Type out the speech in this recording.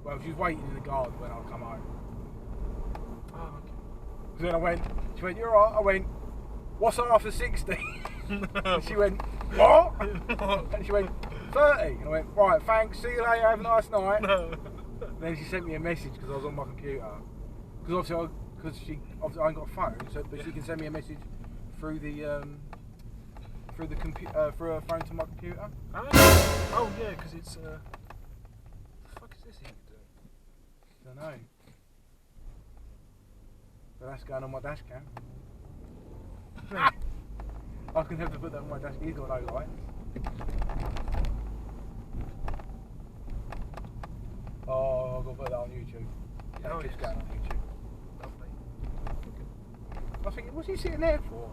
Well, she was waiting in the garden when I come home. Oh, okay. So then she went, you're alright. I went, what's after 60? And she went, what? And she went, 30. And I went, right, thanks, see you later, have a nice night. No. And then she sent me a message because I was on my computer. Because obviously I ain't got a phone, but she can send me a message through the through her phone to my computer. Oh yeah, because it's the fuck is this thing doing? Don't know. But that's going on my dash cam. I can have to put that on my dash. He's got no lights. Oh, I've got to put that on YouTube. That Oh, keeps yes. going on YouTube. Lovely. I think, what's he sitting there for?